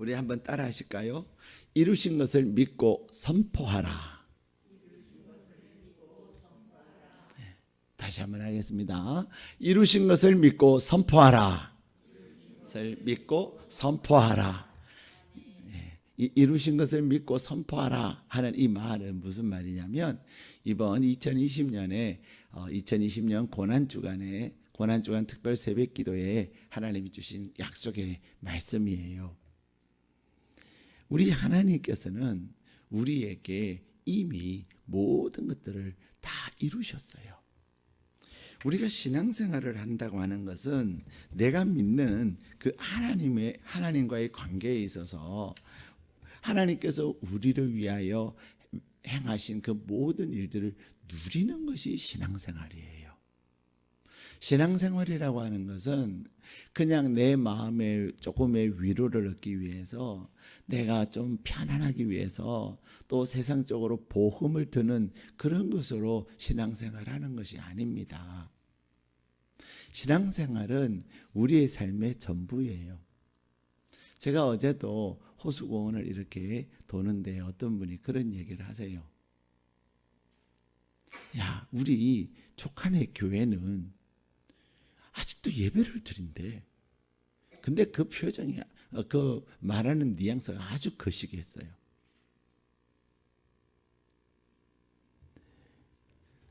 우리 한번 따라 하실까요? 이루신 것을 믿고 선포하라. 다시 한번 하겠습니다. 이루신 것을 믿고 선포하라. 것을 믿고 선포하라. 이루신 것을 믿고 선포하라 하는 이 말은 무슨 말이냐면, 이번 2020년 고난주간 특별 새벽기도에 하나님이 주신 약속의 말씀이에요. 우리 하나님께서는 우리에게 이미 모든 것들을 다 이루셨어요. 우리가 신앙생활을 한다고 하는 것은 내가 믿는 그 하나님과의 관계에 있어서 하나님께서 우리를 위하여 행하신 그 모든 일들을 누리는 것이 신앙생활이에요. 신앙생활이라고 하는 것은 그냥 내 마음에 조금의 위로를 얻기 위해서, 내가 좀 편안하기 위해서, 또 세상적으로 보험을 드는 그런 것으로 신앙생활하는 것이 아닙니다. 신앙생활은 우리의 삶의 전부예요. 제가 어제도 호수공원을 이렇게 도는데 어떤 분이 그런 얘기를 하세요. 야, 우리 족한의 교회는 아직도 예배를 드린대. 근데 그 표정이, 그 말하는 뉘앙스가 아주 거시기했어요.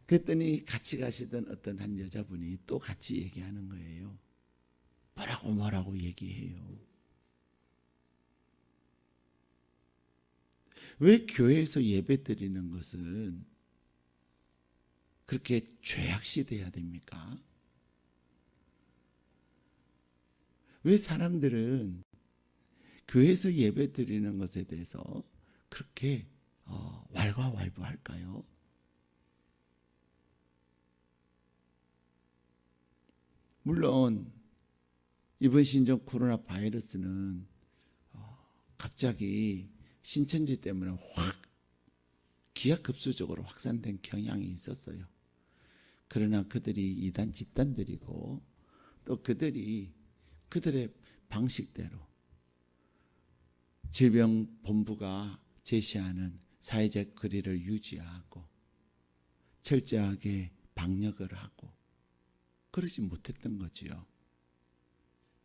그랬더니 같이 가시던 어떤 한 여자분이 또 같이 얘기하는 거예요. 뭐라고 얘기해요. 왜 교회에서 예배 드리는 것은 그렇게 죄악시돼야 됩니까? 왜 사람들은 교회에서 예배 드리는 것에 대해서 그렇게 왈가왈부할까요? 물론 이번 신종 코로나 바이러스는 갑자기 신천지 때문에 확 기하급수적으로 확산된 경향이 있었어요. 그러나 그들이 이단 집단들이고, 또 그들의 방식대로 질병본부가 제시하는 사회적 거리를 유지하고 철저하게 방역을 하고 그러지 못했던 거지요.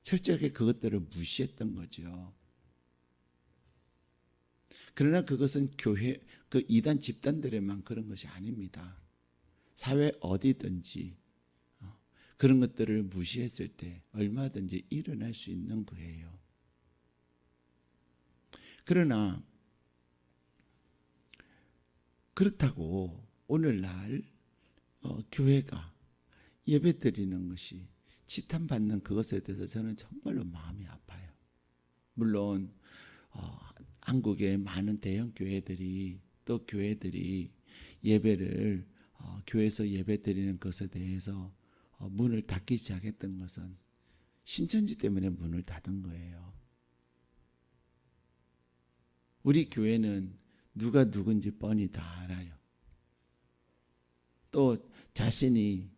철저하게 그것들을 무시했던 거죠. 그러나 그것은 교회, 그 이단 집단들에만 그런 것이 아닙니다. 사회 어디든지 그런 것들을 무시했을 때 얼마든지 일어날 수 있는 거예요. 그러나 그렇다고 오늘날 교회가 예배 드리는 것이 지탄받는 그것에 대해서 저는 정말로 마음이 아파요. 물론 한국의 많은 대형 교회들이, 또 교회들이 예배를 교회에서 예배 드리는 것에 대해서 문을 닫기 시작했던 것은 신천지 때문에 문을 닫은 거예요. 우리 교회는 누가 누군지 뻔히 다 알아요. 또 자신이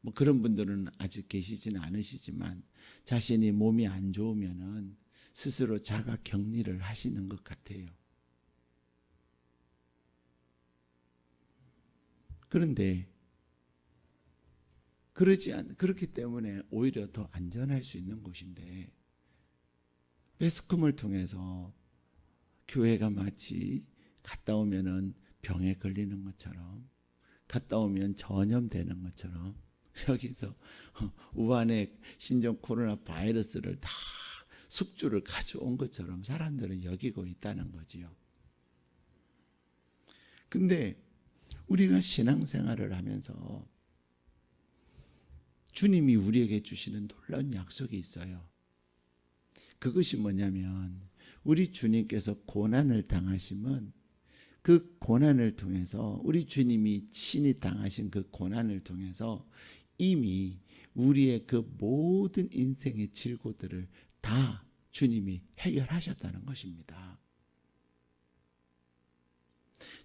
뭐 그런 분들은 아직 계시지는 않으시지만, 자신이 몸이 안 좋으면은 스스로 자가 격리를 하시는 것 같아요. 그런데 그렇기 때문에 오히려 더 안전할 수 있는 곳인데, 매스컴을 통해서 교회가 마치 갔다 오면은 병에 걸리는 것처럼, 갔다 오면 전염되는 것처럼, 여기서 우한의 신종 코로나 바이러스를 다 숙주를 가져온 것처럼 사람들은 여기고 있다는 거지요. 근데 우리가 신앙생활을 하면서 주님이 우리에게 주시는 놀라운 약속이 있어요. 그것이 뭐냐면, 우리 주님께서 고난을 당하심은 그 고난을 통해서, 우리 주님이 친히 당하신 그 고난을 통해서 이미 우리의 그 모든 인생의 질고들을 다 주님이 해결하셨다는 것입니다.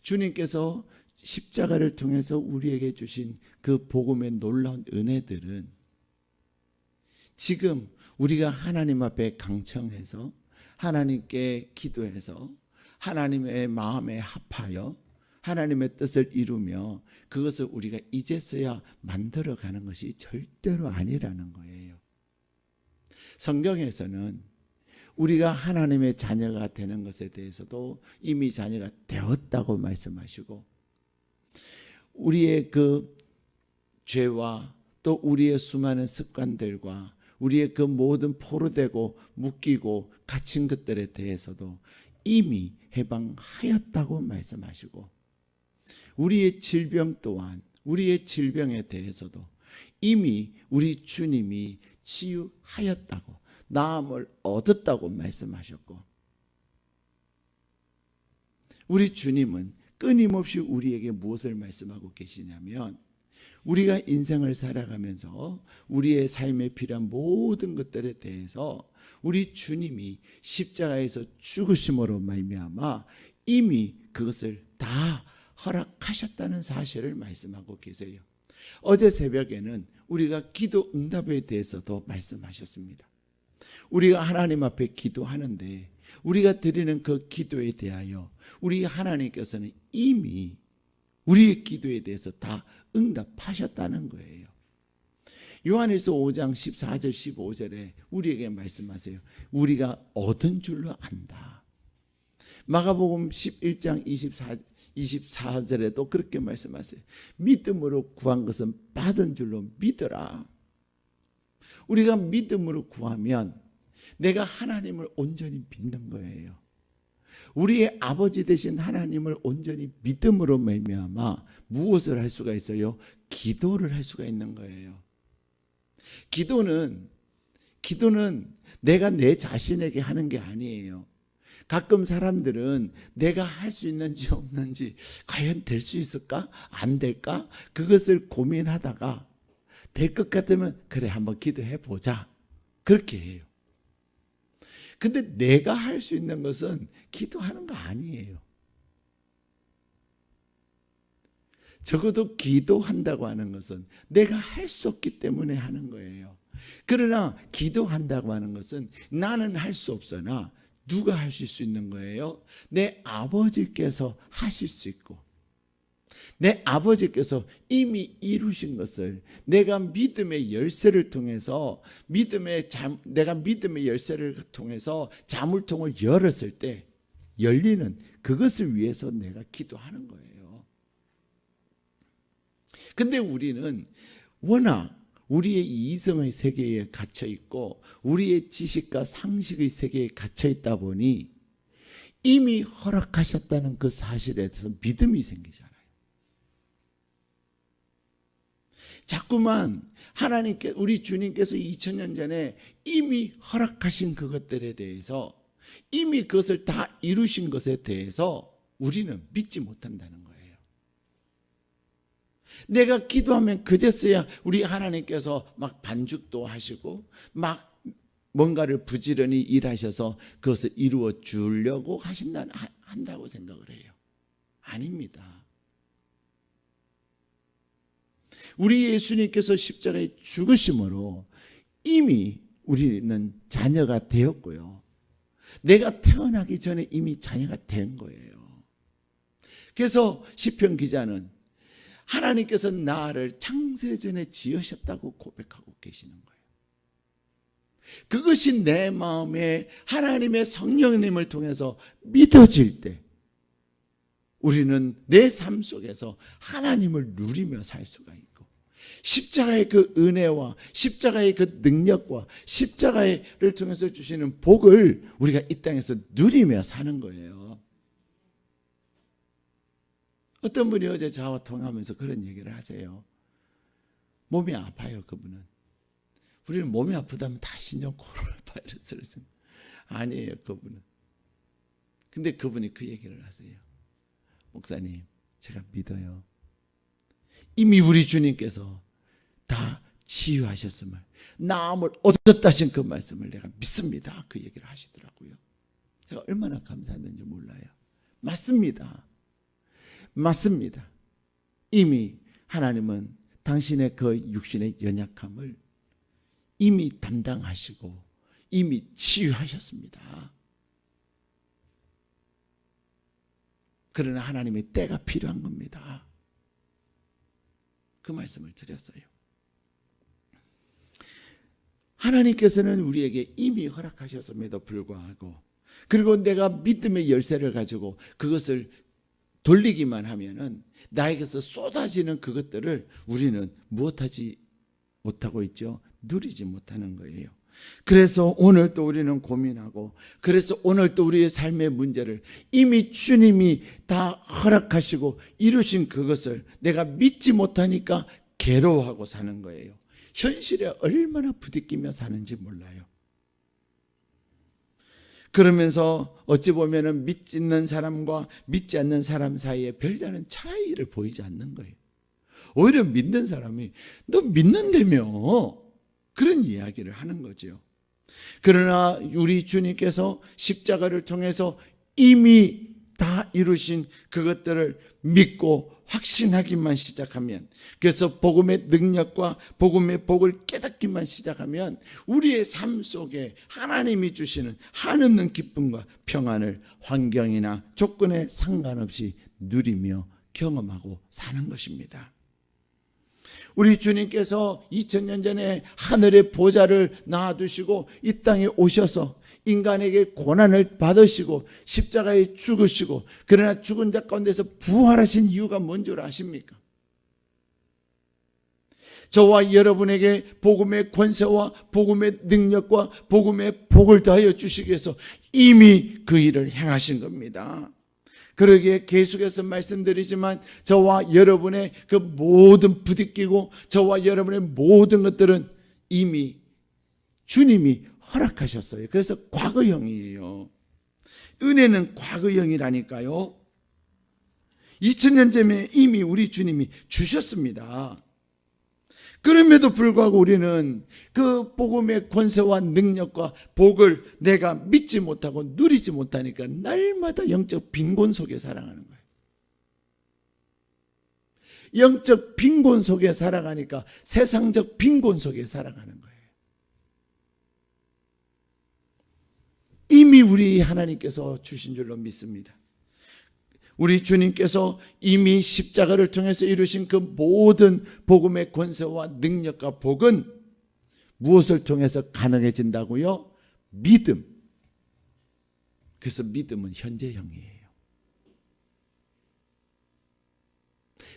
주님께서 십자가를 통해서 우리에게 주신 그 복음의 놀라운 은혜들은 지금 우리가 하나님 앞에 강청해서 하나님께 기도해서 하나님의 마음에 합하여 하나님의 뜻을 이루며 그것을 우리가 이제서야 만들어가는 것이 절대로 아니라는 거예요. 성경에서는 우리가 하나님의 자녀가 되는 것에 대해서도 이미 자녀가 되었다고 말씀하시고, 우리의 그 죄와 또 우리의 수많은 습관들과 우리의 그 모든 포로되고 묶이고 갇힌 것들에 대해서도 이미 해방하였다고 말씀하시고, 우리의 질병 또한 우리의 질병에 대해서도 이미 우리 주님이 치유하였다고, 나음을 얻었다고 말씀하셨고, 우리 주님은 끊임없이 우리에게 무엇을 말씀하고 계시냐면, 우리가 인생을 살아가면서 우리의 삶에 필요한 모든 것들에 대해서 우리 주님이 십자가에서 죽으심으로 말미암아 이미 그것을 다 허락하셨다는 사실을 말씀하고 계세요. 어제 새벽에는 우리가 기도 응답에 대해서도 말씀하셨습니다. 우리가 하나님 앞에 기도하는데 우리가 드리는 그 기도에 대하여 우리 하나님께서는 이미 우리의 기도에 대해서 다 응답하셨다는 거예요. 요한일서 5장 14절 15절에 우리에게 말씀하세요. 우리가 얻은 줄로 안다. 마가복음 11장 24절에도 그렇게 말씀하세요. 믿음으로 구한 것은 받은 줄로 믿어라. 우리가 믿음으로 구하면 내가 하나님을 온전히 믿는 거예요. 우리의 아버지 되신 하나님을 온전히 믿음으로 말미암아 무엇을 할 수가 있어요? 기도를 할 수가 있는 거예요. 기도는 내가 내 자신에게 하는 게 아니에요. 가끔 사람들은 내가 할 수 있는지 없는지, 과연 될 수 있을까? 안 될까? 그것을 고민하다가 될 것 같으면 그래 한번 기도해 보자, 그렇게 해요. 근데 내가 할 수 있는 것은 기도하는 거 아니에요. 적어도 기도한다고 하는 것은 내가 할 수 없기 때문에 하는 거예요. 그러나 기도한다고 하는 것은 나는 할 수 없으나 누가 하실 수 있는 거예요? 내 아버지께서 하실 수 있고, 내 아버지께서 이미 이루신 것을 내가 믿음의 열쇠를 통해서 내가 믿음의 열쇠를 통해서 자물통을 열었을 때 열리는 그것을 위해서 내가 기도하는 거예요. 근데 우리는 워낙 우리의 이성의 세계에 갇혀 있고 우리의 지식과 상식의 세계에 갇혀 있다 보니 이미 허락하셨다는 그 사실에 대해서 믿음이 생기잖아요. 자꾸만 하나님께, 우리 주님께서 2000년 전에 이미 허락하신 그것들에 대해서, 이미 그것을 다 이루신 것에 대해서 우리는 믿지 못한다는 거예요. 내가 기도하면 그제서야 우리 하나님께서 막 반죽도 하시고 막 뭔가를 부지런히 일하셔서 그것을 이루어 주려고 한다고 생각을 해요. 아닙니다. 우리 예수님께서 십자가에 죽으심으로 이미 우리는 자녀가 되었고요. 내가 태어나기 전에 이미 자녀가 된 거예요. 그래서 시편 기자는 하나님께서 나를 창세전에 지으셨다고 고백하고 계시는 거예요. 그것이 내 마음에 하나님의 성령님을 통해서 믿어질 때 우리는 내 삶 속에서 하나님을 누리며 살 수가 있고, 십자가의 그 은혜와 십자가의 그 능력과 십자가를 통해서 주시는 복을 우리가 이 땅에서 누리며 사는 거예요. 어떤 분이 어제 저와 통화하면서 그런 얘기를 하세요. 몸이 아파요, 그분은. 우리는 몸이 아프다면 다 신종 코로나 바이러스를 아니에요, 그분은. 근데 그분이 그 얘기를 하세요. 목사님, 제가 믿어요. 이미 우리 주님께서 다 치유하셨음을, 나음을 얻었다신 그 말씀을 내가 믿습니다. 그 얘기를 하시더라고요. 제가 얼마나 감사했는지 몰라요. 맞습니다. 맞습니다. 이미 하나님은 당신의 그 육신의 연약함을 이미 담당하시고 이미 치유하셨습니다. 그러나 하나님의 때가 필요한 겁니다. 그 말씀을 드렸어요. 하나님께서는 우리에게 이미 허락하셨음에도 불구하고, 그리고 내가 믿음의 열쇠를 가지고 그것을 돌리기만 하면은 나에게서 쏟아지는 그것들을 우리는 무엇하지 못하고 있죠? 누리지 못하는 거예요. 그래서 오늘 또 우리는 고민하고, 그래서 오늘 또 우리의 삶의 문제를 이미 주님이 다 허락하시고 이루신 그것을 내가 믿지 못하니까 괴로워하고 사는 거예요. 현실에 얼마나 부딪히며 사는지 몰라요. 그러면서 어찌 보면은 믿는 사람과 믿지 않는 사람 사이에 별다른 차이를 보이지 않는 거예요. 오히려 믿는 사람이 너 믿는다며 그런 이야기를 하는 거죠. 그러나 우리 주님께서 십자가를 통해서 이미 다 이루신 그것들을 믿고 확신하기만 시작하면, 그래서 복음의 능력과 복음의 복을 깨닫기만 시작하면 우리의 삶 속에 하나님이 주시는 한없는 기쁨과 평안을 환경이나 조건에 상관없이 누리며 경험하고 사는 것입니다. 우리 주님께서 2000년 전에 하늘의 보좌를 놔두시고 이 땅에 오셔서 인간에게 고난을 받으시고 십자가에 죽으시고, 그러나 죽은 자 가운데서 부활하신 이유가 뭔 줄 아십니까? 저와 여러분에게 복음의 권세와 복음의 능력과 복음의 복을 더하여 주시기 위해서 이미 그 일을 행하신 겁니다. 그러기에 계속해서 말씀드리지만 저와 여러분의 그 모든 부딪히고 저와 여러분의 모든 것들은 이미 주님이 허락하셨어요. 그래서 과거형이에요. 은혜는 과거형이라니까요. 2000년 전에 이미 우리 주님이 주셨습니다. 그럼에도 불구하고 우리는 그 복음의 권세와 능력과 복을 내가 믿지 못하고 누리지 못하니까 날마다 영적 빈곤 속에 살아가는 거예요. 영적 빈곤 속에 살아가니까 세상적 빈곤 속에 살아가는 거예요. 이미 우리 하나님께서 주신 줄로 믿습니다. 우리 주님께서 이미 십자가를 통해서 이루신 그 모든 복음의 권세와 능력과 복은 무엇을 통해서 가능해진다고요? 믿음. 그래서 믿음은 현재형이에요.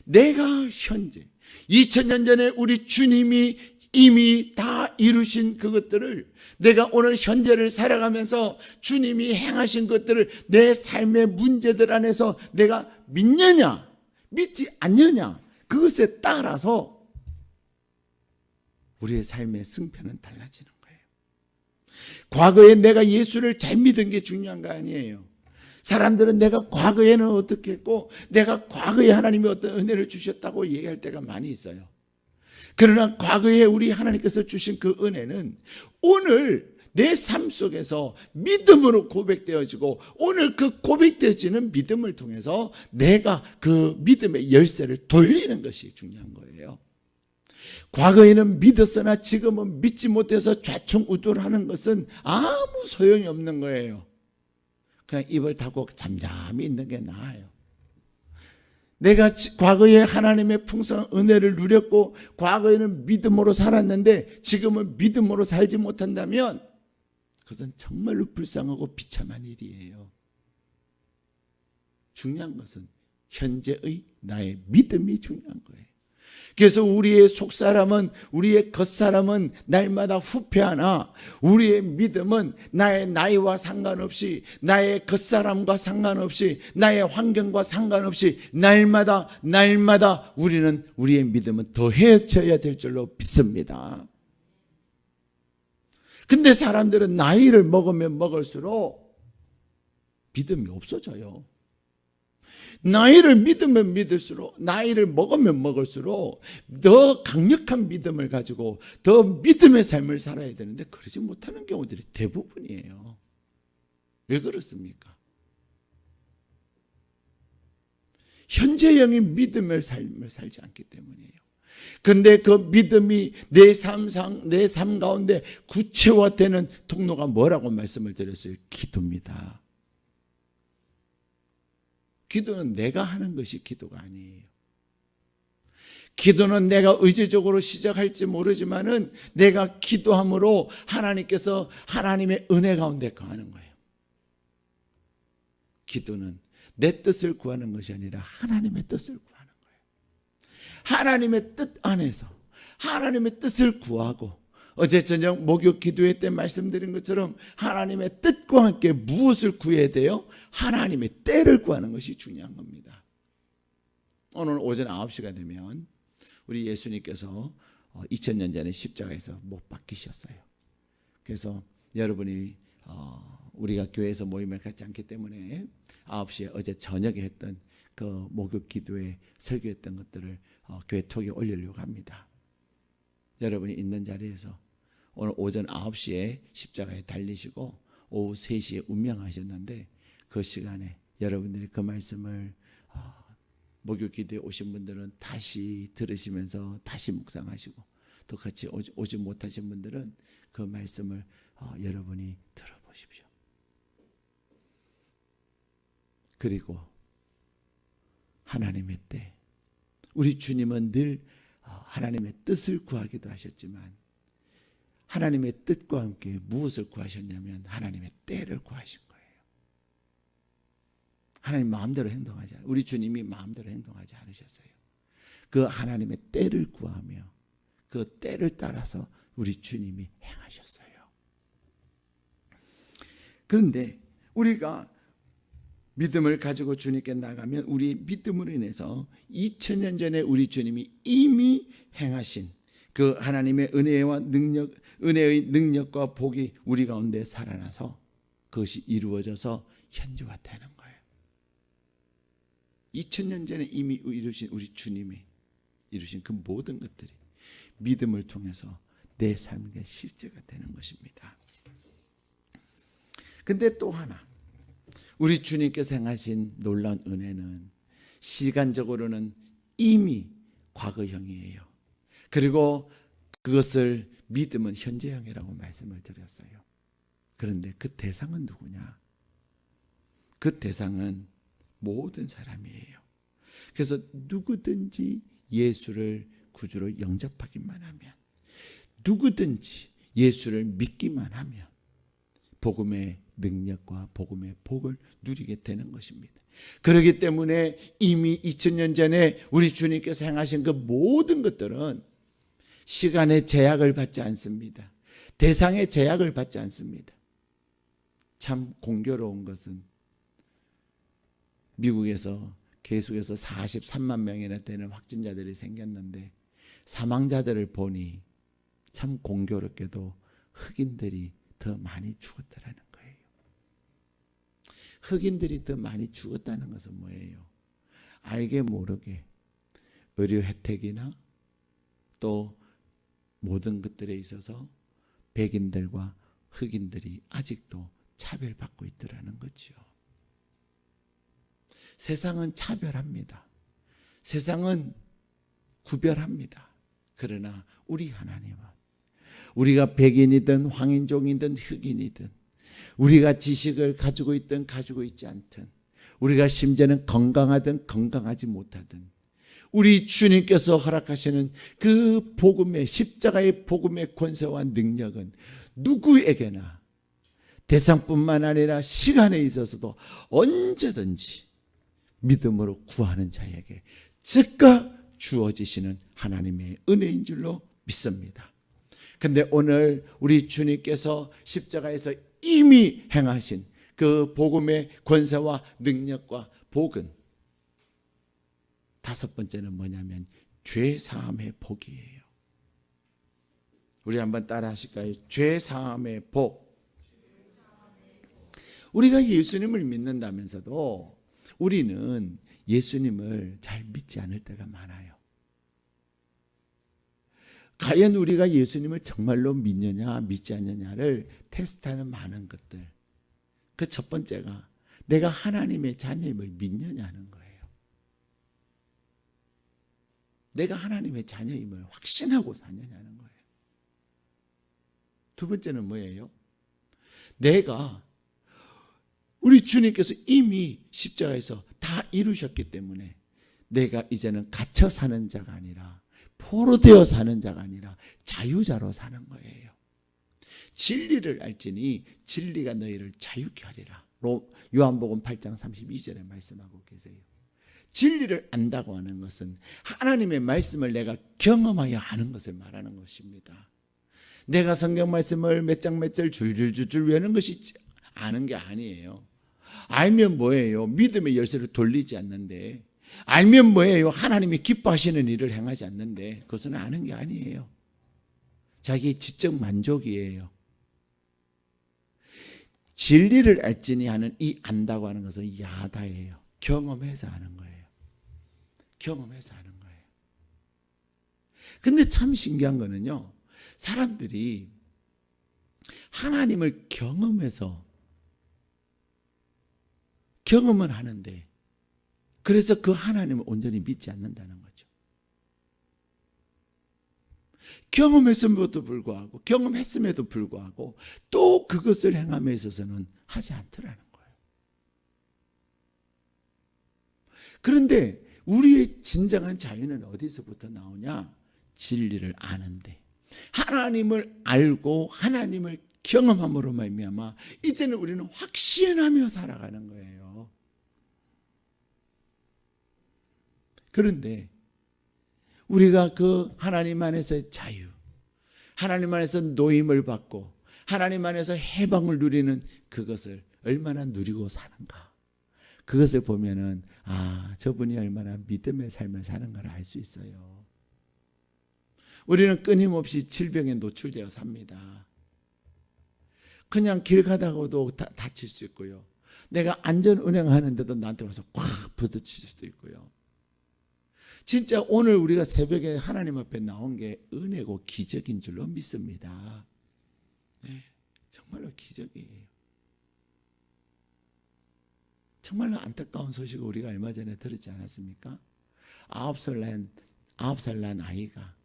내가 현재 2000년 전에 우리 주님이 이미 다 이루신 그것들을 내가 오늘 현재를 살아가면서 주님이 행하신 것들을 내 삶의 문제들 안에서 내가 믿느냐 믿지 않느냐, 그것에 따라서 우리의 삶의 승패는 달라지는 거예요. 과거에 내가 예수를 잘 믿은 게 중요한 거 아니에요. 사람들은 내가 과거에는 어떻게 했고 내가 과거에 하나님이 어떤 은혜를 주셨다고 얘기할 때가 많이 있어요. 그러나 과거에 우리 하나님께서 주신 그 은혜는 오늘 내 삶 속에서 믿음으로 고백되어지고, 오늘 그 고백되어지는 믿음을 통해서 내가 그 믿음의 열쇠를 돌리는 것이 중요한 거예요. 과거에는 믿었으나 지금은 믿지 못해서 좌충우돌하는 것은 아무 소용이 없는 거예요. 그냥 입을 닫고 잠잠히 있는 게 나아요. 내가 과거에 하나님의 풍성한 은혜를 누렸고 과거에는 믿음으로 살았는데 지금은 믿음으로 살지 못한다면 그것은 정말로 불쌍하고 비참한 일이에요. 중요한 것은 현재의 나의 믿음이 중요한 거예요. 그래서 우리의 속사람은, 우리의 겉사람은 날마다 후패하나 우리의 믿음은 나의 나이와 상관없이, 나의 겉사람과 상관없이, 나의 환경과 상관없이 날마다 우리는 우리의 믿음은 더해져야 될 줄로 믿습니다. 근데 사람들은 나이를 먹으면 먹을수록 믿음이 없어져요. 나이를 믿으면 믿을수록, 나이를 먹으면 먹을수록 더 강력한 믿음을 가지고 더 믿음의 삶을 살아야 되는데 그러지 못하는 경우들이 대부분이에요. 왜 그렇습니까? 현재형인 믿음의 삶을 살지 않기 때문이에요. 근데 그 믿음이 내 삶 가운데 구체화되는 통로가 뭐라고 말씀을 드렸어요? 기도입니다. 기도는 내가 하는 것이 기도가 아니에요. 기도는 내가 의지적으로 시작할지 모르지만은 내가 기도함으로 하나님께서 하나님의 은혜 가운데 거하는 거예요. 기도는 내 뜻을 구하는 것이 아니라 하나님의 뜻을 구하는 거예요. 하나님의 뜻 안에서 하나님의 뜻을 구하고, 어제 저녁 목요 기도회 때 말씀드린 것처럼 하나님의 뜻과 함께 무엇을 구해야 돼요? 하나님의 때를 구하는 것이 중요한 겁니다. 오늘 오전 9시가 되면 우리 예수님께서 2000년 전에 십자가에서 못 박히셨어요. 그래서 여러분이 우리가 교회에서 모임을 갖지 않기 때문에 9시에 어제 저녁에 했던 그 목요 기도회 설교했던 것들을 교회 톡에 올리려고 합니다. 여러분이 있는 자리에서 오늘 오전 9시에 십자가에 달리시고 오후 3시에 운명하셨는데, 그 시간에 여러분들이 그 말씀을 목요 기도에 오신 분들은 다시 들으시면서 다시 묵상하시고, 또 같이 오지 못하신 분들은 그 말씀을 여러분이 들어보십시오. 그리고 하나님의 때, 우리 주님은 늘 하나님의 뜻을 구하기도 하셨지만 하나님의 뜻과 함께 무엇을 구하셨냐면 하나님의 때를 구하신 거예요. 하나님 마음대로 행동하지 않아요. 우리 주님이 마음대로 행동하지 않으셨어요. 그 하나님의 때를 구하며 그 때를 따라서 우리 주님이 행하셨어요. 그런데 우리가 믿음을 가지고 주님께 나가면 우리 믿음으로 인해서 2000년 전에 우리 주님이 이미 행하신 그 하나님의 은혜와 능력, 은혜의 능력과 복이 우리 가운데 살아나서 그것이 이루어져서 현재화되는 거예요. 2000년 전에 이미 이루신 우리 주님이 이루신 그 모든 것들이 믿음을 통해서 내 삶에 실제가 되는 것입니다. 근데 또 하나, 우리 주님께서 행하신 놀라운 은혜는 시간적으로는 이미 과거형이에요. 그리고 그것을 믿음은 현재형이라고 말씀을 드렸어요. 그런데 그 대상은 누구냐? 그 대상은 모든 사람이에요. 그래서 누구든지 예수를 구주로 영접하기만 하면, 누구든지 예수를 믿기만 하면 복음의 능력과 복음의 복을 누리게 되는 것입니다. 그렇기 때문에 이미 2000년 전에 우리 주님께서 행하신 그 모든 것들은 시간의 제약을 받지 않습니다. 대상의 제약을 받지 않습니다. 참 공교로운 것은 미국에서 계속해서 43만 명이나 되는 확진자들이 생겼는데 사망자들을 보니 참 공교롭게도 흑인들이 더 많이 죽었다라는 거예요. 흑인들이 더 많이 죽었다는 것은 뭐예요? 알게 모르게 의료 혜택이나 또 모든 것들에 있어서 백인들과 흑인들이 아직도 차별받고 있더라는 거죠. 세상은 차별합니다. 세상은 구별합니다. 그러나 우리 하나님은 우리가 백인이든 황인종이든 흑인이든, 우리가 지식을 가지고 있든 가지고 있지 않든, 우리가 심지어는 건강하든 건강하지 못하든, 우리 주님께서 허락하시는 그 복음의, 십자가의 복음의 권세와 능력은 누구에게나 대상뿐만 아니라 시간에 있어서도 언제든지 믿음으로 구하는 자에게 즉각 주어지시는 하나님의 은혜인 줄로 믿습니다. 근데 오늘 우리 주님께서 십자가에서 이미 행하신 그 복음의 권세와 능력과 복은 다섯 번째는 뭐냐면 죄사함의 복이에요. 우리 한번 따라 하실까요? 죄사함의 복. 우리가 예수님을 믿는다면서도 우리는 예수님을 잘 믿지 않을 때가 많아요. 과연 우리가 예수님을 정말로 믿느냐 믿지 않느냐를 테스트하는 많은 것들. 그 첫 번째가 내가 하나님의 자녀임을 믿느냐는 거예요. 내가 하나님의 자녀임을 확신하고 사느냐는 거예요. 두 번째는 뭐예요? 내가 우리 주님께서 이미 십자가에서 다 이루셨기 때문에 내가 이제는 갇혀 사는 자가 아니라 포로되어 사는 자가 아니라 자유자로 사는 거예요. 진리를 알지니 진리가 너희를 자유케 하리라. 요한복음 8장 32절에 말씀하고 계세요. 진리를 안다고 하는 것은 하나님의 말씀을 내가 경험하여 아는 것을 말하는 것입니다. 내가 성경 말씀을 몇 장 몇 절 줄줄줄줄 외우는 것이 아는 게 아니에요. 알면 뭐예요? 믿음의 열쇠를 돌리지 않는데, 알면 뭐예요? 하나님이 기뻐하시는 일을 행하지 않는데, 그것은 아는 게 아니에요. 자기의 지적 만족이에요. 진리를 알지니 하는 이 안다고 하는 것은 야다예요. 경험해서 아는 거예요. 경험해서 아는 거예요. 근데 참 신기한 거는요, 사람들이 하나님을 경험해서 경험은 하는데 그래서 그 하나님을 온전히 믿지 않는다는 거죠. 경험했음에도 불구하고 경험했음에도 불구하고 또 그것을 행함에 있어서는 하지 않더라는 거예요. 그런데 우리의 진정한 자유는 어디서부터 나오냐? 진리를 아는데, 하나님을 알고 하나님을 경험함으로 말미암아 이제는 우리는 확신하며 살아가는 거예요. 그런데 우리가 그 하나님 안에서의 자유, 하나님 안에서 노임을 받고 하나님 안에서 해방을 누리는 그것을 얼마나 누리고 사는가, 그것을 보면은 저분이 얼마나 믿음의 삶을 사는 걸 알 수 있어요. 우리는 끊임없이 질병에 노출되어 삽니다. 그냥 길 가다가도 다칠 수 있고요. 내가 안전 운행하는데도 나한테 와서 꽉 부딪힐 수도 있고요. 진짜 오늘 우리가 새벽에 하나님 앞에 나온 게 은혜고 기적인 줄로 믿습니다. 네, 정말로 기적이에요. 정말로 안타까운 소식을 우리가 얼마 전에 들었지 않았습니까? 9살 난 아이가,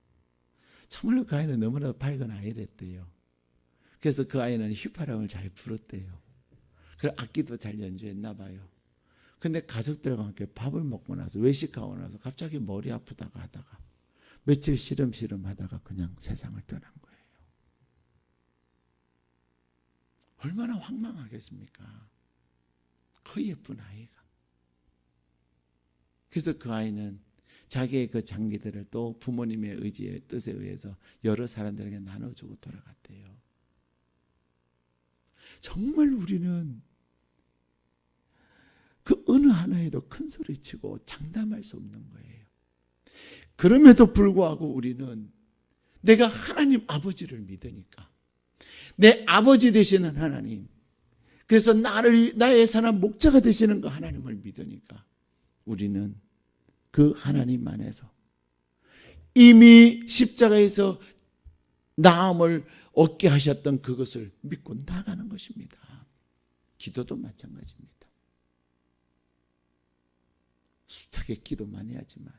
정말로 그 아이는 너무나도 밝은 아이랬대요. 그래서 그 아이는 휘파람을 잘 불었대요. 그리고 악기도 잘 연주했나 봐요. 근데 가족들과 함께 밥을 먹고 나서, 외식하고 나서 갑자기 머리 아프다가 하다가 며칠 시름시름 하다가 그냥 세상을 떠난 거예요. 얼마나 황망하겠습니까? 그 예쁜 아이가. 그래서 그 아이는 자기의 그 장기들을 또 부모님의 의지의 뜻에 의해서 여러 사람들에게 나눠주고 돌아갔대요. 정말 우리는 그 어느 하나에도 큰 소리치고 장담할 수 없는 거예요. 그럼에도 불구하고 우리는 내가 하나님 아버지를 믿으니까, 내 아버지 되시는 하나님, 그래서 나의 선한 목자가 되시는 그 하나님을 믿으니까 우리는 그 하나님 안에서 이미 십자가에서 나음을 얻게 하셨던 그것을 믿고 나가는 것입니다. 기도도 마찬가지입니다. 숱하게 기도 많이 하지만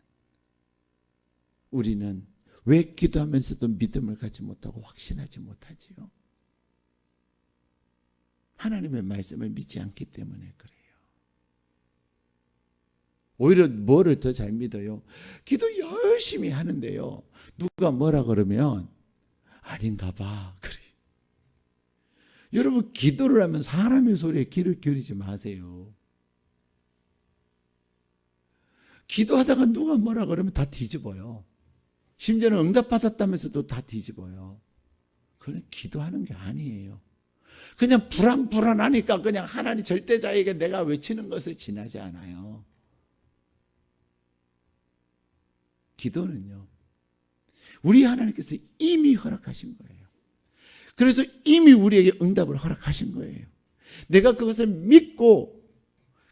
우리는 왜 기도하면서도 믿음을 갖지 못하고 확신하지 못하지요? 하나님의 말씀을 믿지 않기 때문에 그래요. 오히려 뭐를 더 잘 믿어요? 기도 열심히 하는데요, 누가 뭐라 그러면 아닌가 봐, 그래. 여러분, 기도를 하면 사람의 소리에 귀를 기울이지 마세요. 기도하다가 누가 뭐라 그러면 다 뒤집어요. 심지어는 응답받았다면서도 다 뒤집어요. 그건 기도하는 게 아니에요. 그냥 불안하니까 그냥 하나님 절대자에게 내가 외치는 것에 지나지 않아요. 기도는요, 우리 하나님께서 이미 허락하신 거예요. 그래서 이미 우리에게 응답을 허락하신 거예요. 내가 그것을 믿고,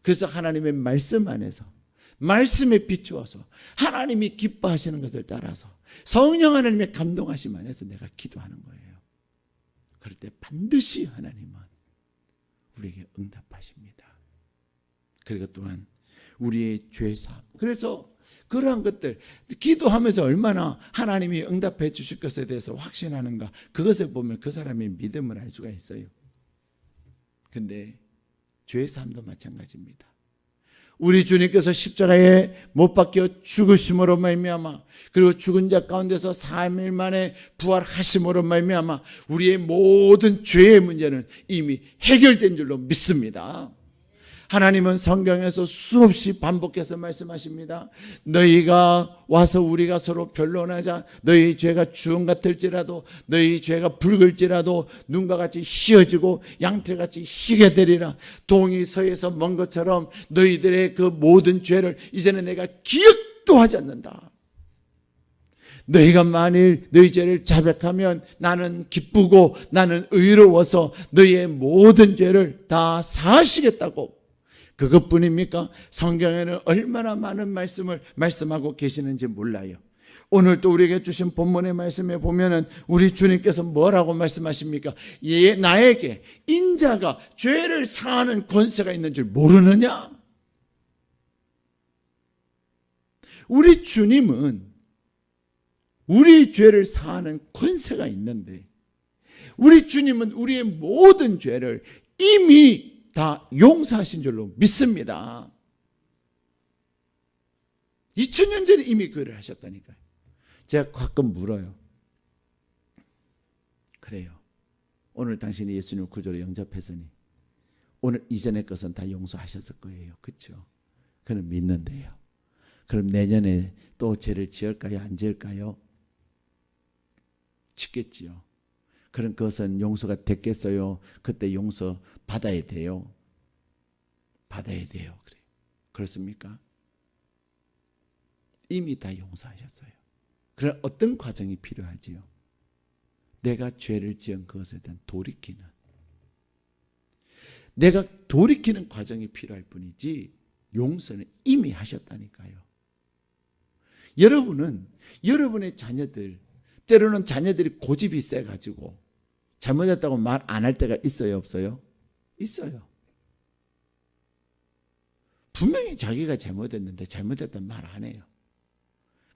그래서 하나님의 말씀 안에서, 말씀에 비추어서 하나님이 기뻐하시는 것을 따라서 성령 하나님의 감동하심 안에서 내가 기도하는 거예요. 그럴 때 반드시 하나님은 우리에게 응답하십니다. 그리고 또한 우리의 죄사함. 그래서 그러한 것들, 기도하면서 얼마나 하나님이 응답해 주실 것에 대해서 확신하는가, 그것을 보면 그 사람의 믿음을 알 수가 있어요. 근데 죄사함도 마찬가지입니다. 우리 주님께서 십자가에 못 박혀 죽으심으로 말미암아, 그리고 죽은 자 가운데서 3일 만에 부활하심으로 말미암아 우리의 모든 죄의 문제는 이미 해결된 줄로 믿습니다. 하나님은 성경에서 수없이 반복해서 말씀하십니다. 너희가 와서 우리가 서로 변론하자. 너희 죄가 주홍 같을지라도, 너희 죄가 붉을지라도 눈과 같이 희어지고 양털같이 희게 되리라. 동이 서에서 먼 것처럼 너희들의 그 모든 죄를 이제는 내가 기억도 하지 않는다. 너희가 만일 너희 죄를 자백하면 나는 기쁘고 나는 의로워서 너희의 모든 죄를 다 사하시겠다고. 그것뿐입니까? 성경에는 얼마나 많은 말씀을 말씀하고 계시는지 몰라요. 오늘 또 우리에게 주신 본문의 말씀에 보면은 우리 주님께서 뭐라고 말씀하십니까? 나에게 인자가 죄를 사하는 권세가 있는 줄 모르느냐? 우리 주님은 우리 죄를 사하는 권세가 있는데, 우리 주님은 우리의 모든 죄를 이미 다 용서하신 줄로 믿습니다. 2000년 전에 이미 그 일을 하셨다니까요. 제가 가끔 물어요. 그래요. 오늘 당신이 예수님을 구주로 영접했으니 오늘 이전의 것은 다 용서하셨을 거예요. 그렇죠? 그는 믿는데요. 그럼 내년에 또 죄를 지을까요? 안 지을까요? 짓겠지요. 그럼 그것은 용서가 됐겠어요? 그때 용서 받아야 돼요. 받아야 돼요. 그래요. 그렇습니까? 이미 다 용서하셨어요. 그럼 어떤 과정이 필요하지요? 내가 죄를 지은 그것에 대한 돌이키는, 내가 돌이키는 과정이 필요할 뿐이지 용서는 이미 하셨다니까요. 여러분은 여러분의 자녀들, 때로는 자녀들이 고집이 세가지고 잘못했다고 말 안 할 때가 있어요, 없어요? 있어요. 분명히 자기가 잘못했는데 잘못했다는 말 안 해요.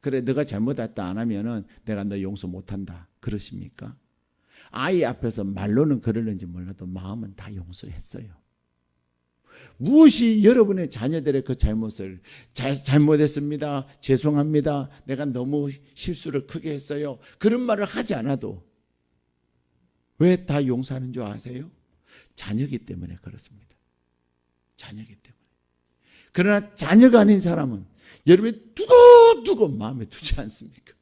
그래, 너가 잘못했다 안 하면은 내가 너 용서 못한다. 그러십니까? 아이 앞에서 말로는 그러는지 몰라도 마음은 다 용서했어요. 무엇이 여러분의 자녀들의 그 잘못을 잘못했습니다, 죄송합니다, 내가 너무 실수를 크게 했어요, 그런 말을 하지 않아도 왜 다 용서하는 줄 아세요? 자녀기 때문에 그렇습니다. 자녀기 때문에. 그러나 자녀가 아닌 사람은 여러분이 두고두고 마음에 두지 않습니까?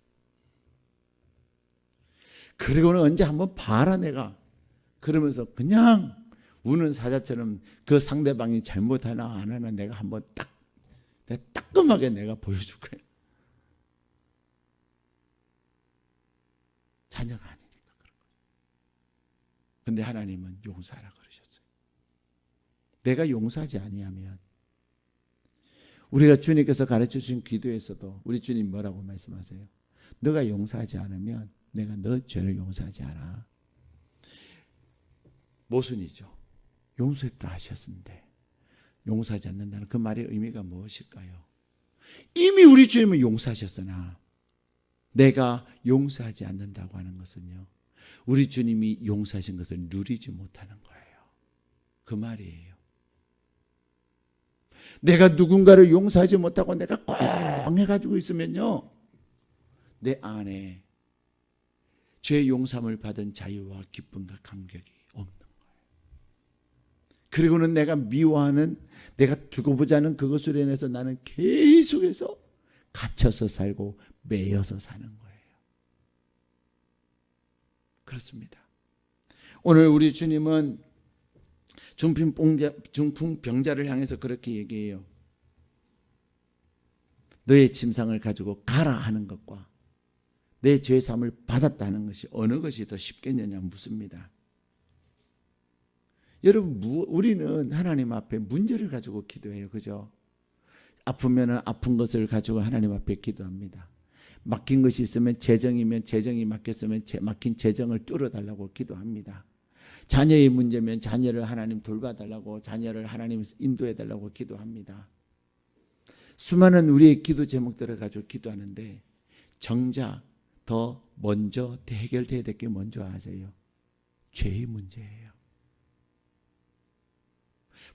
그리고는 언제 한번 봐라 내가, 그러면서 그냥 우는 사자처럼 그 상대방이 잘못하나 안 하나 내가 한번 따끔하게 내가 보여줄 거예요. 자녀가 아니니까 그런 거예요. 근데 하나님은 용서하라 그러셨어요. 내가 용서하지 아니하면, 우리가 주님께서 가르쳐 주신 기도에서도 우리 주님 뭐라고 말씀하세요? 너가 용서하지 않으면 내가 너 죄를 용서하지 않아. 모순이죠. 용서했다 하셨는데 용서하지 않는다는 그 말의 의미가 무엇일까요? 이미 우리 주님은 용서하셨으나 내가 용서하지 않는다고 하는 것은요, 우리 주님이 용서하신 것을 누리지 못하는 거예요. 그 말이에요. 내가 누군가를 용서하지 못하고 내가 꽁해가지고 있으면요, 내 안에 죄 용서함을 받은 자유와 기쁨과 감격이 없는 거예요. 그리고는 내가 미워하는, 내가 두고 보지 않은 그것으로 인해서 나는 계속해서 갇혀서 살고 매여서 사는 거예요. 그렇습니다. 오늘 우리 주님은 중풍병자를 향해서 그렇게 얘기해요. 너의 침상을 가지고 가라 하는 것과 내 죄사함을 받았다는 것이 어느 것이 더 쉽겠느냐 묻습니다. 여러분, 우리는 하나님 앞에 문제를 가지고 기도해요. 그죠? 아프면 아픈 것을 가지고 하나님 앞에 기도합니다. 막힌 것이 있으면 재정이면 재정이 막혔으면 막힌 재정을 뚫어달라고 기도합니다. 자녀의 문제면 자녀를 하나님 돌봐달라고, 자녀를 하나님 인도해달라고 기도합니다. 수많은 우리의 기도 제목들을 가지고 기도하는데 정작 더 먼저 해결돼야 될 게 뭔지 아세요? 죄의 문제예요.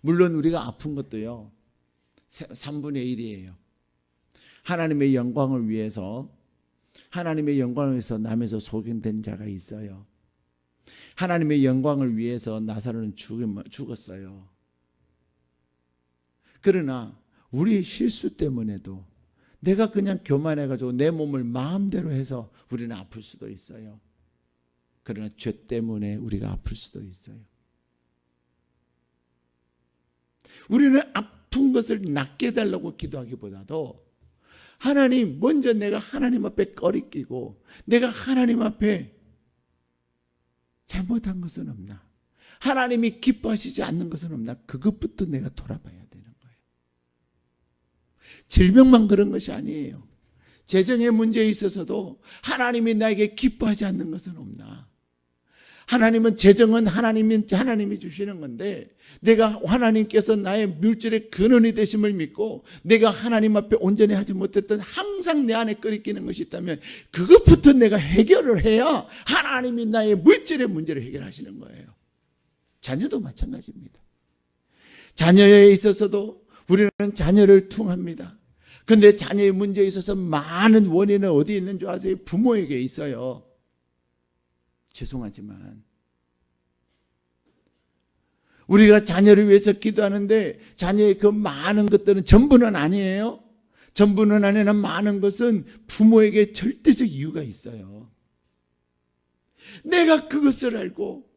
물론 우리가 아픈 것도요, 3분의 1이에요. 하나님의 영광을 위해서 남에서 소경된 자가 있어요. 하나님의 영광을 위해서 나사로는 죽었어요. 그러나 우리 실수 때문에도 내가 그냥 교만해가지고 내 몸을 마음대로 해서 우리는 아플 수도 있어요. 그러나 죄 때문에 우리가 아플 수도 있어요. 우리는 아픈 것을 낫게 해달라고 기도하기보다도 하나님, 먼저 내가 하나님 앞에 꺼리끼고 내가 하나님 앞에 잘못한 것은 없나? 하나님이 기뻐하시지 않는 것은 없나? 그것부터 내가 돌아봐야 되는 거예요. 질병만 그런 것이 아니에요. 재정의 문제에 있어서도 하나님이 나에게 기뻐하지 않는 것은 없나? 하나님은 재정은 하나님이 주시는 건데 내가 하나님께서 나의 물질의 근원이 되심을 믿고 내가 하나님 앞에 온전히 하지 못했던 항상 내 안에 끓이끼는 것이 있다면 그것부터 내가 해결을 해야 하나님이 나의 물질의 문제를 해결하시는 거예요. 자녀도 마찬가지입니다. 자녀에 있어서도 우리는 자녀를 퉁합니다. 그런데 자녀의 문제에 있어서 많은 원인은 어디에 있는 줄 아세요? 부모에게 있어요. 죄송하지만 우리가 자녀를 위해서 기도하는데 자녀의 그 많은 것들은 전부는 아니에요. 전부는 아니나 많은 것은 부모에게 절대적 이유가 있어요. 내가 그것을 알고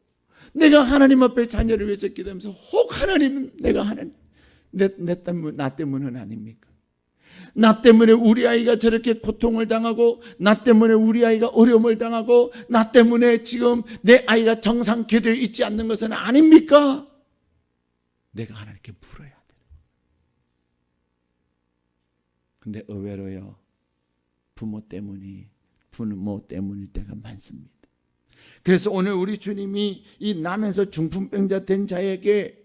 내가 하나님 앞에 자녀를 위해서 기도하면서 혹 하나님은 나 때문은 아닙니까? 나 때문에 우리 아이가 저렇게 고통을 당하고 나 때문에 우리 아이가 어려움을 당하고 나 때문에 지금 내 아이가 정상 궤도에 있지 않는 것은 아닙니까? 내가 하나님께 물어야 돼요. 근데 의외로요, 부모 때문일 때가 많습니다. 그래서 오늘 우리 주님이 이 남에서 중풍병자 된 자에게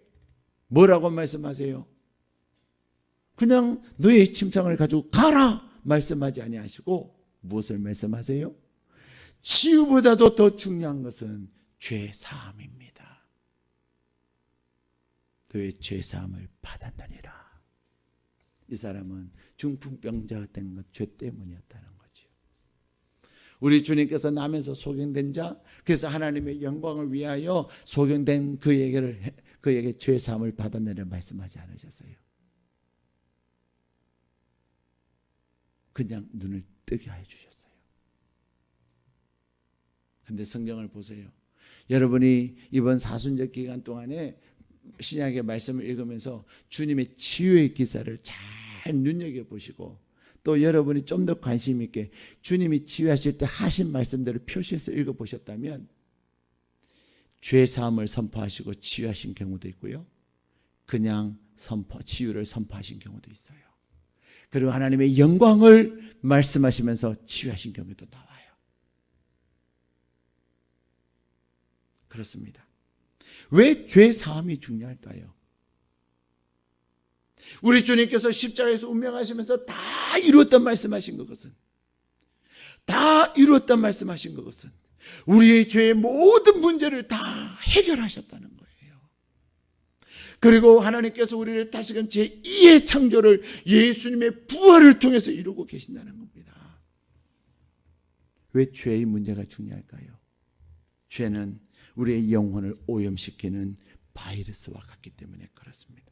뭐라고 말씀하세요? 그냥 너의 침상을 가지고 가라 말씀하지 아니하시고 무엇을 말씀하세요? 치유보다도 더 중요한 것은 죄사함입니다. 너의 죄사함을 받았느니라. 이 사람은 중풍병자가 된 것 죄 때문이었다는 거죠. 우리 주님께서 남에서 소경된 자, 그래서 하나님의 영광을 위하여 소경된 그에게 죄사함을 받았느니라 말씀하지 않으셨어요. 그냥 눈을 뜨게 해주셨어요. 그런데 성경을 보세요. 여러분이 이번 사순절 기간 동안에 신약의 말씀을 읽으면서 주님의 치유의 기사를 잘 눈여겨보시고 또 여러분이 좀 더 관심 있게 주님이 치유하실 때 하신 말씀들을 표시해서 읽어보셨다면 죄사함을 선포하시고 치유하신 경우도 있고요. 그냥 치유를 선포하신 경우도 있어요. 그리고 하나님의 영광을 말씀하시면서 치유하신 경우도 나와요. 그렇습니다. 왜 죄 사함이 중요할까요? 우리 주님께서 십자가에서 운명하시면서 다 이루었단 말씀하신 것은 우리의 죄의 모든 문제를 다 해결하셨다는 거예요. 그리고 하나님께서 우리를 다시금 제2의 창조를 예수님의 부활을 통해서 이루고 계신다는 겁니다. 왜 죄의 문제가 중요할까요? 죄는 우리의 영혼을 오염시키는 바이러스와 같기 때문에 그렇습니다.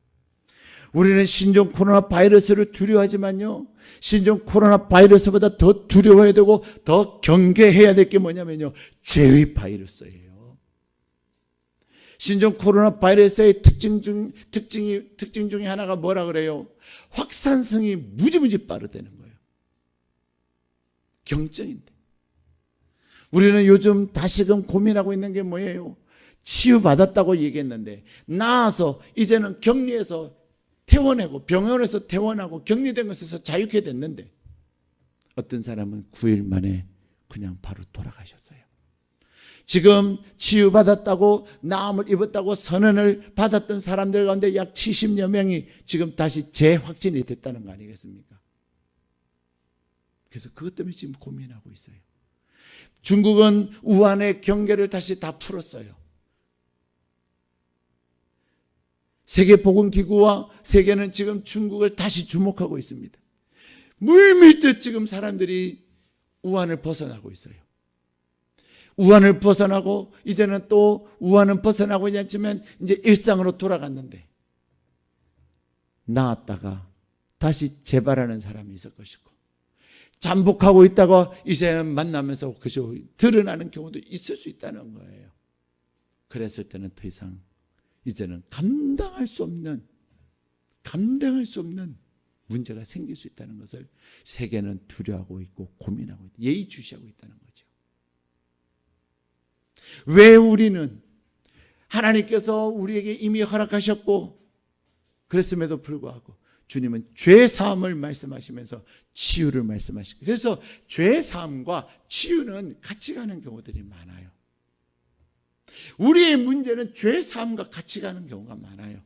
우리는 신종 코로나 바이러스를 두려워하지만요, 신종 코로나 바이러스보다 더 두려워해야 되고 더 경계해야 될 게 뭐냐면요, 죄의 바이러스예요. 신종 코로나 바이러스의 특징 중에 하나가 뭐라 그래요? 확산성이 무지무지 빠르다는 거예요. 경증인데. 우리는 요즘 다시금 고민하고 있는 게 뭐예요? 치유받았다고 얘기했는데 나아서 이제는 격리해서 퇴원하고 병원에서 퇴원하고 격리된 것에서 자유케 됐는데 어떤 사람은 9일 만에 그냥 바로 돌아가셨어요. 지금 치유받았다고 나음을 입었다고 선언을 받았던 사람들 가운데 약 70여 명이 지금 다시 재확진이 됐다는 거 아니겠습니까? 그래서 그것 때문에 지금 고민하고 있어요. 중국은 우한의 경계를 다시 다 풀었어요. 세계보건기구와 세계는 지금 중국을 다시 주목하고 있습니다. 물밀듯 지금 사람들이 우한을 벗어나고 있어요. 우한을 벗어나고 이제는 또 우한은 벗어나고 있지 않지만 이제 일상으로 돌아갔는데 나왔다가 다시 재발하는 사람이 있을 것이고 잠복하고 있다가 이제는 만나면서 그저 드러나는 경우도 있을 수 있다는 거예요. 그랬을 때는 더 이상 이제는 감당할 수 없는 문제가 생길 수 있다는 것을 세계는 두려워하고 있고 고민하고 있고 예의주시하고 있다는 거죠. 왜 우리는 하나님께서 우리에게 이미 허락하셨고 그랬음에도 불구하고 주님은 죄 사함을 말씀하시면서 치유를 말씀하시고 그래서 죄 사함과 치유는 같이 가는 경우들이 많아요. 우리의 문제는 죄 사함과 같이 가는 경우가 많아요.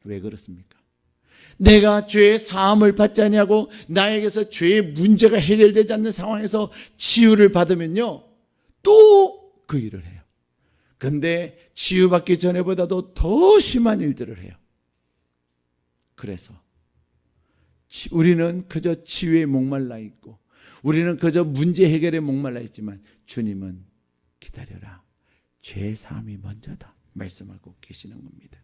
왜 그렇습니까? 내가 죄의 사함을 받지 아니하고 나에게서 죄의 문제가 해결되지 않는 상황에서 치유를 받으면요 또 그 일을 해요. 그런데 치유받기 전에보다도 더 심한 일들을 해요. 그래서 우리는 그저 치유에 목말라 있고 우리는 그저 문제 해결에 목말라 있지만 주님은 기다려라. 죄 사함이 먼저다 말씀하고 계시는 겁니다.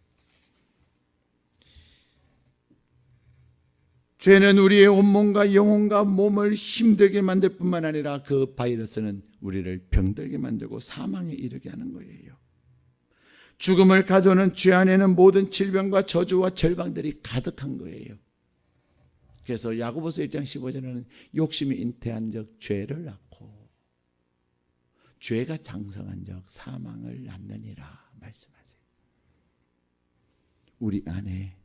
죄는 우리의 온몸과 영혼과 몸을 힘들게 만들 뿐만 아니라 그 바이러스는 우리를 병들게 만들고 사망에 이르게 하는 거예요. 죽음을 가져오는 죄 안에는 모든 질병과 저주와 절망들이 가득한 거예요. 그래서 야고보서 1장 15절에는 욕심이 잉태한 적 죄를 낳고 죄가 장성한 적 사망을 낳느니라 말씀하세요. 우리 안에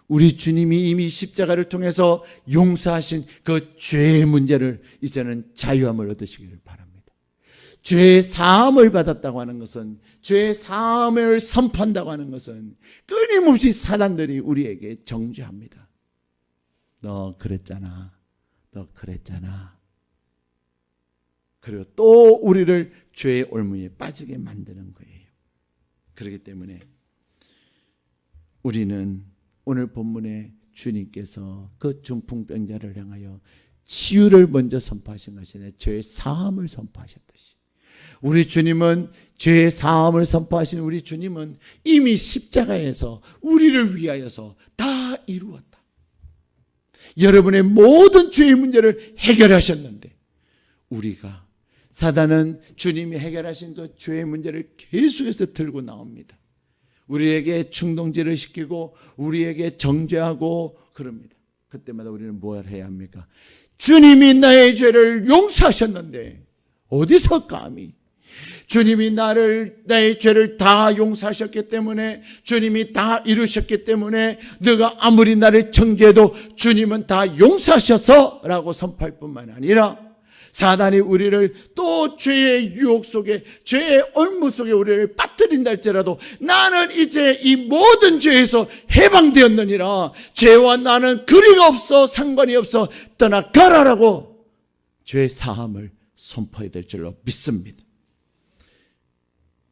우리 주님이 이미 십자가를 통해서 용서하신 그 죄의 문제를 이제는 자유함을 얻으시기를 바랍니다. 죄의 사함을 받았다고 하는 것은 죄의 사함을 선포한다고 하는 것은 끊임없이 사단들이 우리에게 정죄합니다. 너 그랬잖아. 너 그랬잖아. 그리고 또 우리를 죄의 올무에 빠지게 만드는 거예요. 그렇기 때문에 우리는 오늘 본문에 주님께서 그 중풍병자를 향하여 치유를 먼저 선포하신 것이 아니라 죄의 사함을 선포하셨듯이 우리 주님은 죄의 사함을 선포하신 우리 주님은 이미 십자가에서 우리를 위하여서 다 이루었다. 여러분의 모든 죄의 문제를 해결하셨는데 우리가 사단은 주님이 해결하신 그 죄의 문제를 계속해서 들고 나옵니다. 우리에게 충동질을 시키고 우리에게 정죄하고 그럽니다. 그때마다 우리는 뭘 해야 합니까? 주님이 나의 죄를 용서하셨는데 어디서 감히 주님이 나의 죄를 다 용서하셨기 때문에 주님이 다 이루셨기 때문에 너가 아무리 나를 정죄해도 주님은 다 용서하셔서 라고 선포할 뿐만 아니라 사단이 우리를 또 죄의 유혹 속에 죄의 올무 속에 우리를 빠뜨린다 할지라도 나는 이제 이 모든 죄에서 해방되었느니라 죄와 나는 거리가 없어 상관이 없어 떠나가라라고 죄의 사함을 선포해야 될 줄로 믿습니다.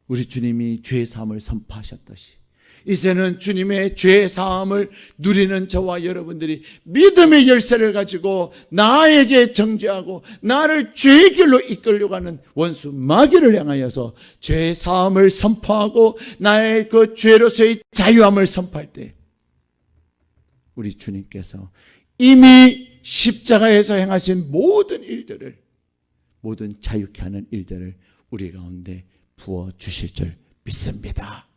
우리 주님이 죄의 사함을 선포하셨듯이 이제는 주님의 죄의 사함을 누리는 저와 여러분들이 믿음의 열쇠를 가지고 나에게 정죄하고 나를 죄의 길로 이끌려고 하는 원수 마귀를 향하여서 죄의 사함을 선포하고 나의 그 죄로서의 자유함을 선포할 때 우리 주님께서 이미 십자가에서 행하신 모든 일들을 모든 자유케 하는 일들을 우리 가운데 부어주실 줄 믿습니다.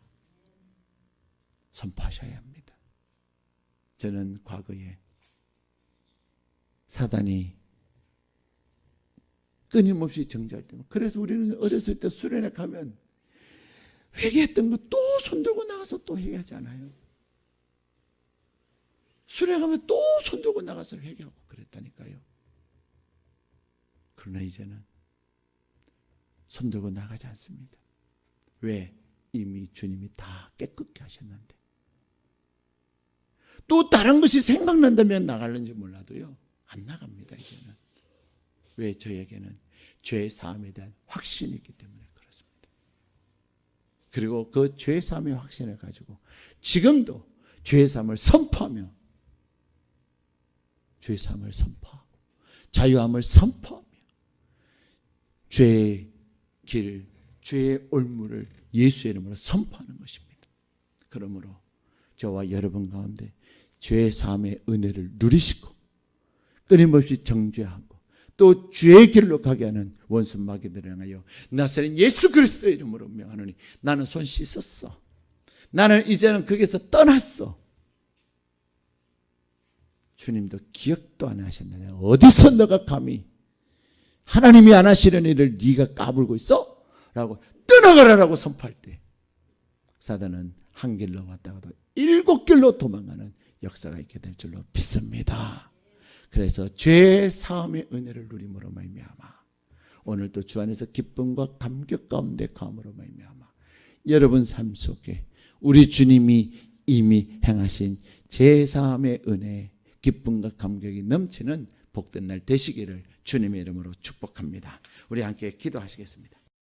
선포하셔야 합니다. 저는 과거에 사단이 끊임없이 정죄할 때만 그래서 우리는 어렸을 때 수련회 가면 회개했던 거 또 손들고 나가서 또 회개하지 않아요? 수련회 가면 또 손들고 나가서 회개하고 그랬다니까요. 그러나 이제는 손들고 나가지 않습니다. 왜? 이미 주님이 다 깨끗게 하셨는데 또 다른 것이 생각난다면 나갈는지 몰라도요 안 나갑니다. 이제는. 왜? 저에게는 죄의 사함에 대한 확신이 있기 때문에 그렇습니다. 그리고 그 죄 사함의 확신을 가지고 지금도 죄 사함을 선포하며 죄 사함을 선포하고 자유함을 선포하며 죄의 길, 죄의 올무를 예수의 이름으로 선포하는 것입니다. 그러므로 저와 여러분 가운데 죄 사함의 은혜를 누리시고 끊임없이 정죄하고 또 죄의 길로 가게 하는 원수 마귀들을 향하여 나사렛 예수 그리스도의 이름으로 명하노니 나는 손 씻었어. 나는 이제는 거기서 떠났어. 주님도 기억도 안 하셨느냐. 어디서 너가 감히 하나님이 안 하시는 일을 네가 까불고 있어? 라고 떠나가라라고 선포할 때 사단은 한 길로 왔다가도 7길로 도망가는 역사가 있게 될 줄로 믿습니다. 그래서 죄 사함의 은혜를 누림으로 말미암아 오늘도 주 안에서 기쁨과 감격 가운데 감으로 말미암아 여러분 삶 속에 우리 주님이 이미 행하신 죄 사함의 은혜, 기쁨과 감격이 넘치는 복된 날 되시기를 주님의 이름으로 축복합니다. 우리 함께 기도하시겠습니다.